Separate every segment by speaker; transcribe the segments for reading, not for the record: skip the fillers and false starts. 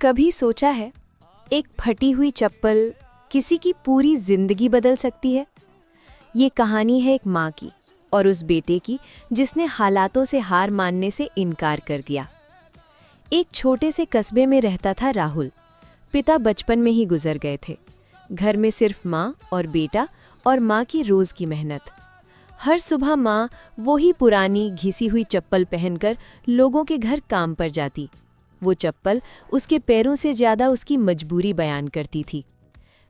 Speaker 1: कभी सोचा है एक फटी हुई चप्पल किसी की पूरी जिंदगी बदल सकती है। ये कहानी है एक माँ की और उस बेटे की जिसने हालातों से हार मानने से इनकार कर दिया। एक छोटे से कस्बे में रहता था राहुल। पिता बचपन में ही गुजर गए थे। घर में सिर्फ माँ और बेटा और माँ की रोज की मेहनत। हर सुबह माँ वही पुरानी घिसी हुई चप्पल पहनकर लोगों के घर काम पर जाती। वो चप्पल उसके पैरों से ज्यादा उसकी मजबूरी बयान करती थी।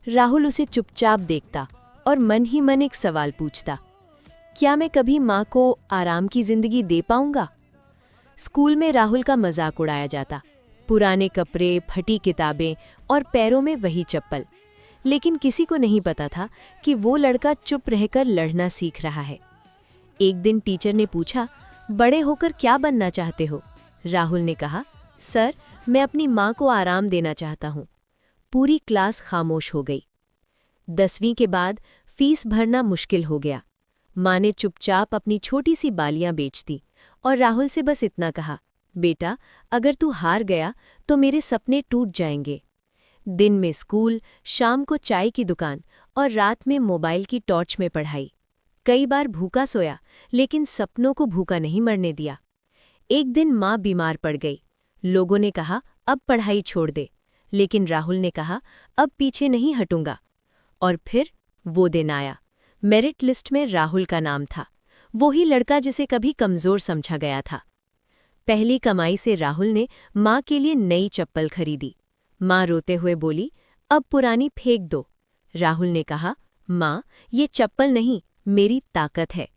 Speaker 1: राहुल उसे चुपचाप देखता और मन ही मन एक सवाल पूछता, क्या मैं कभी माँ को आराम की जिंदगी दे पाऊंगा? स्कूल में राहुल का मजाक उड़ाया जाता, पुराने कपड़े, फटी किताबें और पैरों में वही चप्पल। लेकिन किसी को नहीं पता था कि वो लड़का चुप रहकर लड़ना सीख रहा है। एक दिन टीचर ने पूछा, बड़े होकर क्या बनना चाहते हो? राहुल ने कहा, सर, मैं अपनी माँ को आराम देना चाहता हूँ। पूरी क्लास खामोश हो गई। 10वीं के बाद फीस भरना मुश्किल हो गया। माँ ने चुपचाप अपनी छोटी सी बालियां बेच दी और राहुल से बस इतना कहा, बेटा, अगर तू हार गया तो मेरे सपने टूट जाएंगे। दिन में स्कूल, शाम को चाय की दुकान और रात में मोबाइल की टॉर्च में पढ़ाई। कई बार भूखा सोया, लेकिन सपनों को भूखा नहीं मरने दिया। एक दिन माँ बीमार पड़ गई। लोगों ने कहा, अब पढ़ाई छोड़ दे, लेकिन राहुल ने कहा, अब पीछे नहीं हटूंगा। और फिर वो दिन आया। मेरिट लिस्ट में राहुल का नाम था, वो ही लड़का जिसे कभी कमजोर समझा गया था। पहली कमाई से राहुल ने माँ के लिए नई चप्पल खरीदी। माँ रोते हुए बोली, अब पुरानी फेंक दो। राहुल ने कहा, माँ, ये चप्पल नहीं, मेरी ताकत है।